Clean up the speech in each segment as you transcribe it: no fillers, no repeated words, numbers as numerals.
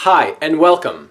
Hi and welcome.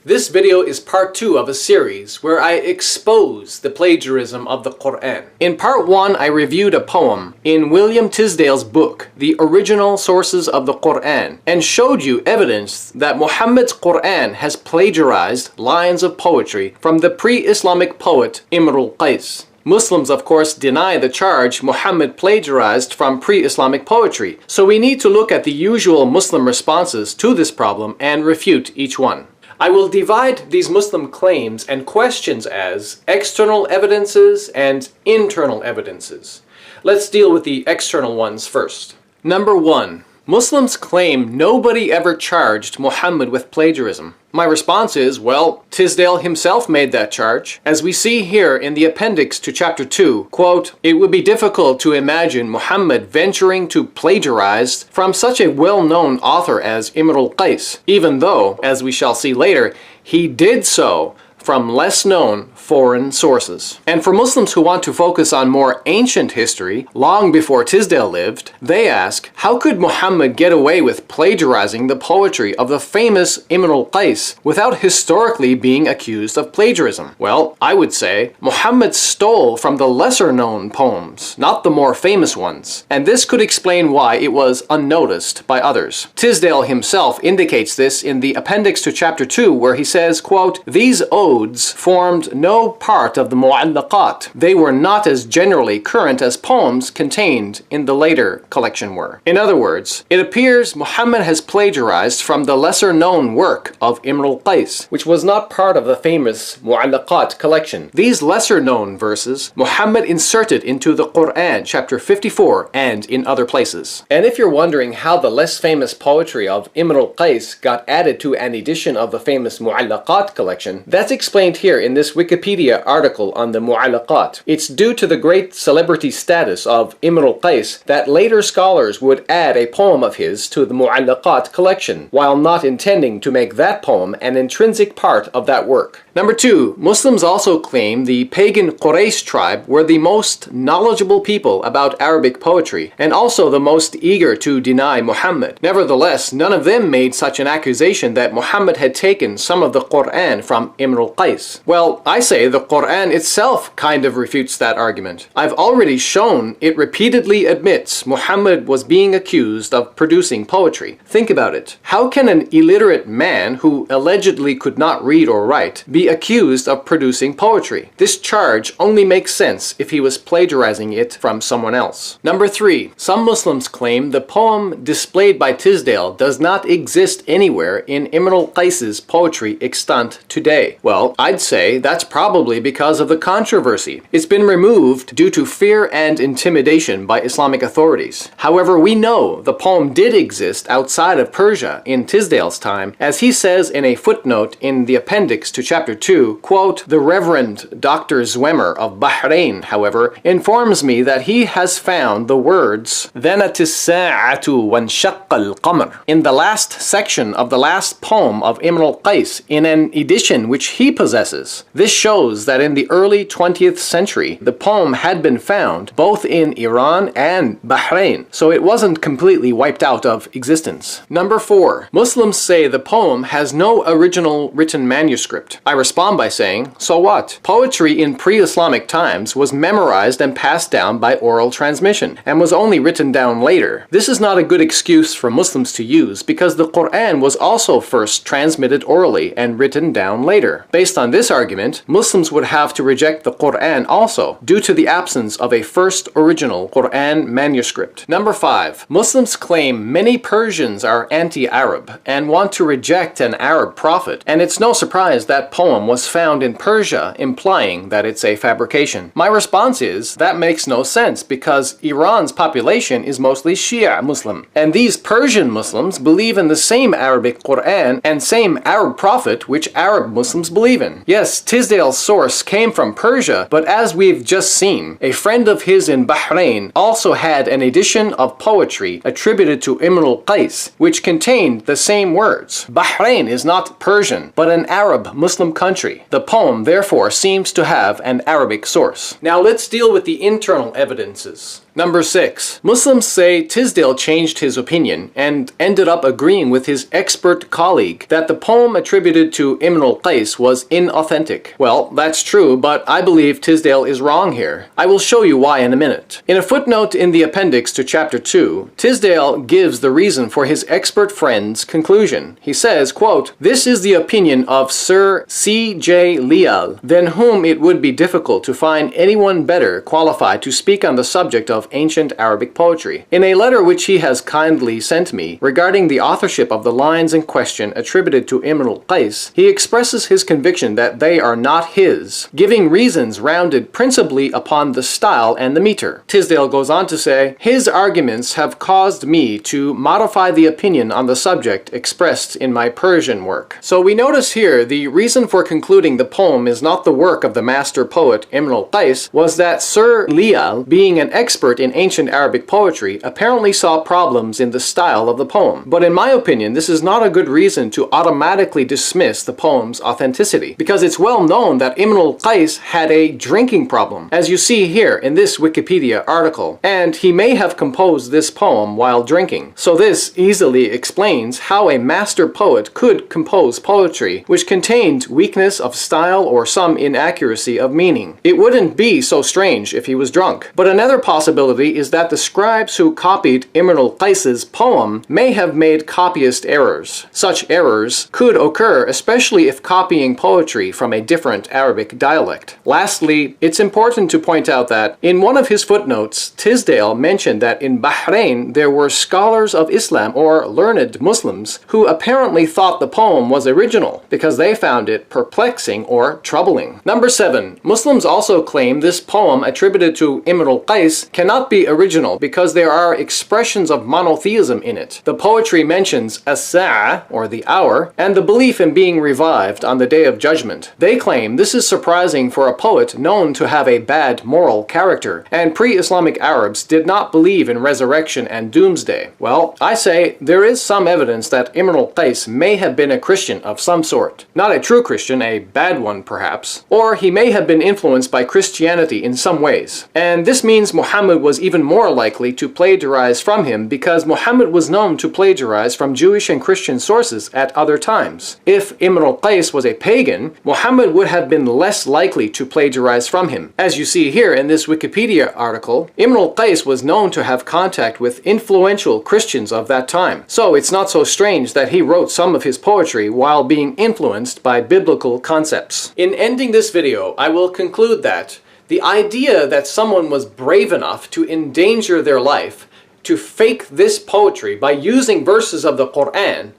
This video is part 2 of a series where I expose the plagiarism of the Quran. In part 1 I reviewed a poem in William Tisdale's book, The Original Sources of the Quran, and showed you evidence that Muhammad's Quran has plagiarized lines of poetry from the pre-Islamic poet Imr al-Qais. Muslims, of course, deny the charge Muhammad plagiarized from pre-Islamic poetry, so we need to look at the usual Muslim responses to this problem and refute each one. I will divide these Muslim claims and questions as external evidences and internal evidences. Let's deal with the external ones first. Number 1. Muslims claim nobody ever charged Muhammad with plagiarism. My response is, well, Tisdale himself made that charge. As we see here in the appendix to chapter 2, quote, "It would be difficult to imagine Muhammad venturing to plagiarize from such a well-known author as Imr al-Qais, even though, as we shall see later, he did so from less-known foreign sources." And for Muslims who want to focus on more ancient history, long before Tisdale lived, they ask, how could Muhammad get away with plagiarizing the poetry of the famous Imr al-Qais without historically being accused of plagiarism? Well, I would say Muhammad stole from the lesser-known poems, not the more famous ones, and this could explain why it was unnoticed by others. Tisdale himself indicates this in the appendix to chapter 2, where he says, quote, "These odes formed no part of the mu'allaqat. They were not as generally current as poems contained in the later collection were." In other words, it appears Muhammad has plagiarized from the lesser-known work of Imr al-Qais, which was not part of the famous mu'allaqat collection. These lesser-known verses Muhammad inserted into the Quran, chapter 54, and in other places. And if you're wondering how the less famous poetry of Imr al-Qais got added to an edition of the famous mu'allaqat collection, that's explained here in this Wikipedia article on the mu'allaqat. It's due to the great celebrity status of Imr al-Qais that later scholars would add a poem of his to the mu'allaqat collection, while not intending to make that poem an intrinsic part of that work. Number 2, Muslims also claim the pagan Quraysh tribe were the most knowledgeable people about Arabic poetry, and also the most eager to deny Muhammad. Nevertheless, none of them made such an accusation that Muhammad had taken some of the Quran from Imr al-Qais. Well, I say the Quran itself kind of refutes that argument. I've already shown it repeatedly admits Muhammad was being accused of producing poetry. Think about it. How can an illiterate man who allegedly could not read or write be accused of producing poetry? This charge only makes sense if he was plagiarizing it from someone else. Number 3, some Muslims claim the poem displayed by Tisdale does not exist anywhere in Imr al-Qais's poetry extant today. Well, I'd say that's probably because of the controversy. It's been removed due to fear and intimidation by Islamic authorities. However, we know the poem did exist outside of Persia in Tisdale's time, as he says in a footnote in the appendix to chapter 2, quote, "The Reverend Dr. Zwemmer of Bahrain, however, informs me that he has found the words ذَنَتِ السَّاعَةُ وَانشَقَّ الْقَمَرُ in the last section of the last poem of Imr al-Qais in an edition which he possesses. This shows that in the early 20th century, the poem had been found both in Iran and Bahrain, so it wasn't completely wiped out of existence." Number 4, Muslims say the poem has no original written manuscript. I respond by saying, so what? Poetry in pre-Islamic times was memorized and passed down by oral transmission, and was only written down later. This is not a good excuse for Muslims to use, because the Quran was also first transmitted orally and written down later. Based on this argument, Muslims would have to reject the Quran also, due to the absence of a first original Quran manuscript. Number 5, Muslims claim many Persians are anti-Arab and want to reject an Arab prophet, and it's no surprise that poem was found in Persia, implying that it's a fabrication. My response is, that makes no sense, because Iran's population is mostly Shia Muslim, and these Persian Muslims believe in the same Arabic Quran and same Arab prophet which Arab Muslims believe in. Yes, Tisdale's source came from Persia, but as we've just seen, a friend of his in Bahrain also had an edition of poetry attributed to Imr al-Qais, which contained the same words. Bahrain is not Persian, but an Arab Muslim country. The poem therefore seems to have an Arabic source. Now let's deal with the internal evidences. Number 6. Muslims say Tisdale changed his opinion and ended up agreeing with his expert colleague that the poem attributed to Ibn al-Qais was inauthentic. Well, that's true, but I believe Tisdale is wrong here. I will show you why in a minute. In a footnote in the appendix to chapter 2, Tisdale gives the reason for his expert friend's conclusion. He says, quote, "This is the opinion of Sir C.J. Leal, than whom it would be difficult to find anyone better qualified to speak on the subject of ancient Arabic poetry. In a letter which he has kindly sent me regarding the authorship of the lines in question attributed to Ibn al-Qais, he expresses his conviction that they are not his, giving reasons rounded principally upon the style and the meter." Tisdale goes on to say, "His arguments have caused me to modify the opinion on the subject expressed in my Persian work." So we notice here the reason for concluding the poem is not the work of the master poet Ibn al-Qais was that Sir Leal, being an expert in ancient Arabic poetry, apparently saw problems in the style of the poem. But in my opinion, this is not a good reason to automatically dismiss the poem's authenticity, because it's well known that Ibn al-Qais had a drinking problem, as you see here in this Wikipedia article, and he may have composed this poem while drinking. So this easily explains how a master poet could compose poetry which contained weakness of style or some inaccuracy of meaning. It wouldn't be so strange if he was drunk. But another possibility is that the scribes who copied Imr al-Qais's poem may have made copyist errors. Such errors could occur especially if copying poetry from a different Arabic dialect. Lastly, it's important to point out that in one of his footnotes, Tisdale mentioned that in Bahrain there were scholars of Islam or learned Muslims who apparently thought the poem was original because they found it perplexing or troubling. Number 7. Muslims also claim this poem attributed to Imr al-Qais cannot be original because there are expressions of monotheism in it. The poetry mentions as-sa'a, or the hour, and the belief in being revived on the day of judgment. They claim this is surprising for a poet known to have a bad moral character, and pre-Islamic Arabs did not believe in resurrection and doomsday. Well, I say there is some evidence that Imr al-Qais may have been a Christian of some sort. Not a true Christian, a bad one perhaps. Or he may have been influenced by Christianity in some ways. And this means Muhammad was even more likely to plagiarize from him because Muhammad was known to plagiarize from Jewish and Christian sources at other times. If Imr al-Qais was a pagan, Muhammad would have been less likely to plagiarize from him. As you see here in this Wikipedia article, Imr al-Qais was known to have contact with influential Christians of that time. So it's not so strange that he wrote some of his poetry while being influenced by biblical concepts. In ending this video, I will conclude that the idea that someone was brave enough to endanger their life to fake this poetry by using verses of the Quran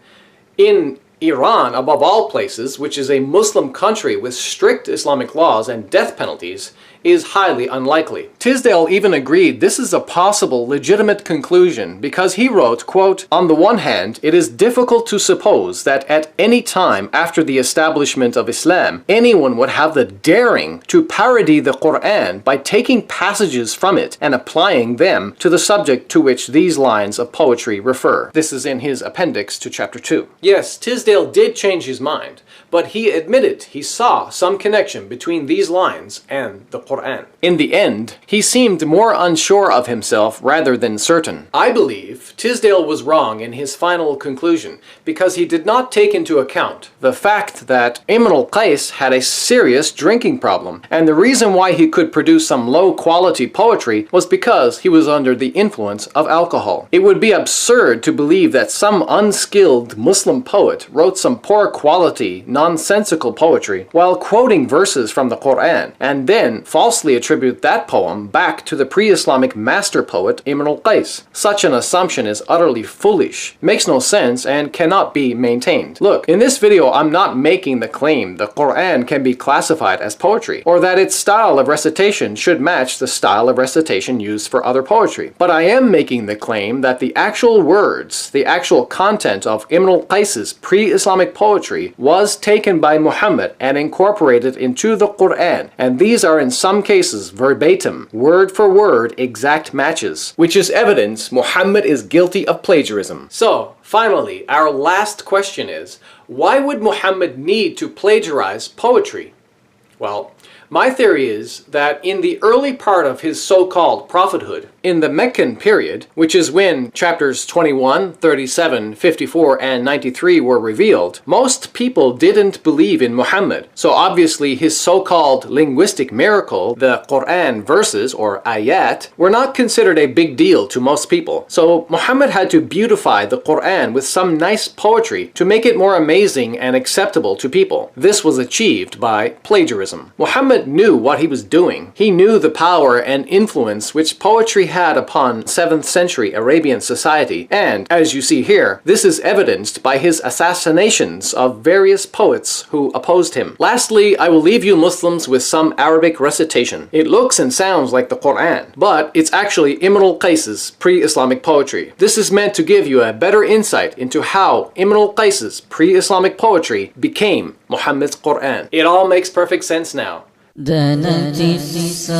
in Iran, above all places, which is a Muslim country with strict Islamic laws and death penalties, is highly unlikely. Tisdale even agreed this is a possible legitimate conclusion because he wrote, quote, "On the one hand, it is difficult to suppose that at any time after the establishment of Islam, anyone would have the daring to parody the Quran by taking passages from it and applying them to the subject to which these lines of poetry refer." This is in his appendix to chapter 2. Yes, Tisdale did change his mind, but he admitted he saw some connection between these lines and the Quran. In the end, he seemed more unsure of himself rather than certain. I believe Tisdale was wrong in his final conclusion because he did not take into account the fact that Imr al-Qais had a serious drinking problem, and the reason why he could produce some low-quality poetry was because he was under the influence of alcohol. It would be absurd to believe that some unskilled Muslim poet wrote some poor-quality, nonsensical poetry while quoting verses from the Quran, and then falsely attribute that poem back to the pre-Islamic master poet Imr al-Qais. Such an assumption is utterly foolish, makes no sense, and cannot be maintained. Look, in this video I'm not making the claim the Quran can be classified as poetry, or that its style of recitation should match the style of recitation used for other poetry. But I am making the claim that the actual words, the actual content of Imr al-Qais's pre-Islamic poetry was taken by Muhammad and incorporated into the Quran, and these are in some cases verbatim, word for word exact matches, which is evidence Muhammad is guilty of plagiarism. So, finally, our last question is, Why would Muhammad need to plagiarize poetry? Well, my theory is that in the early part of his so-called prophethood, in the Meccan period, which is when chapters 21, 37, 54, and 93 were revealed, most people didn't believe in Muhammad. So obviously his so-called linguistic miracle, the Quran verses, or ayat, were not considered a big deal to most people. So Muhammad had to beautify the Quran with some nice poetry to make it more amazing and acceptable to people. This was achieved by plagiarism. Muhammad knew what he was doing. He knew the power and influence which poetry had upon 7th century Arabian society, and as you see here, this is evidenced by his assassinations of various poets who opposed him. Lastly, I will leave you Muslims with some Arabic recitation. It looks and sounds like the Quran, but it's actually Ibn al-Qays's pre-Islamic poetry. This is meant to give you a better insight into how Ibn al-Qays's pre-Islamic poetry became Muhammad's Quran. It all makes perfect sense now. دنت الساعة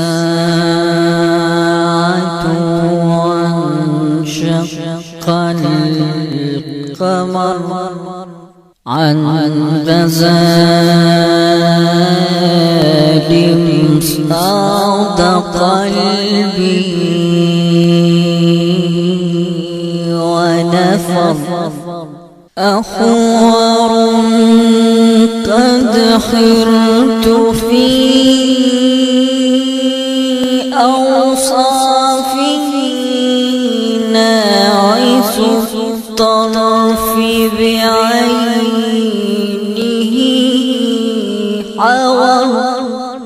وانشق القمر عن بزاد صاد قلبي ونفر أخور قد خرت في أوصافه ناعس الطرف بعينه حور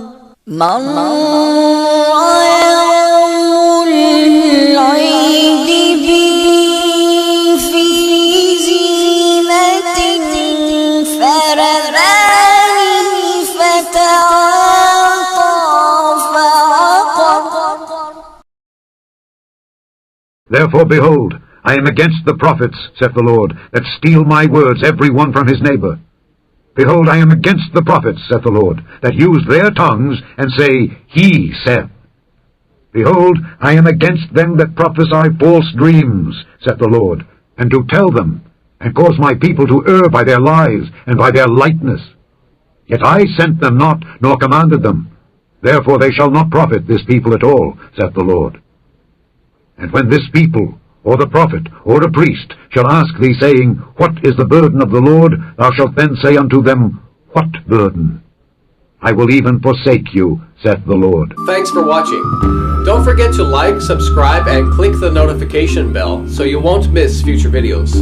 مر يوم العيد بي في زينة فرماني فتعاطى فعقر. Therefore, behold, I am against the prophets, saith the Lord, that steal my words every one from his neighbor. Behold, I am against the prophets, saith the Lord, that use their tongues and say, He saith. Behold, I am against them that prophesy false dreams, saith the Lord, and to tell them, and cause my people to err by their lies and by their lightness. Yet I sent them not, nor commanded them. Therefore they shall not profit this people at all, saith the Lord. And when this people, or the prophet, or the priest, shall ask thee, saying, What is the burden of the Lord? Thou shalt then say unto them, What burden? I will even forsake you, saith the Lord. Thanks for watching. Don't forget to like, subscribe, and click the notification bell so you won't miss future videos.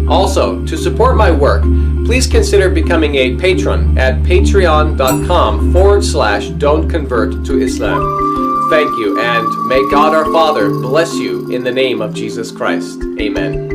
Also, to support my work, please consider becoming a patron at patreon.com/don'tconverttoislam. Thank you, and may God our Father bless you in the name of Jesus Christ. Amen.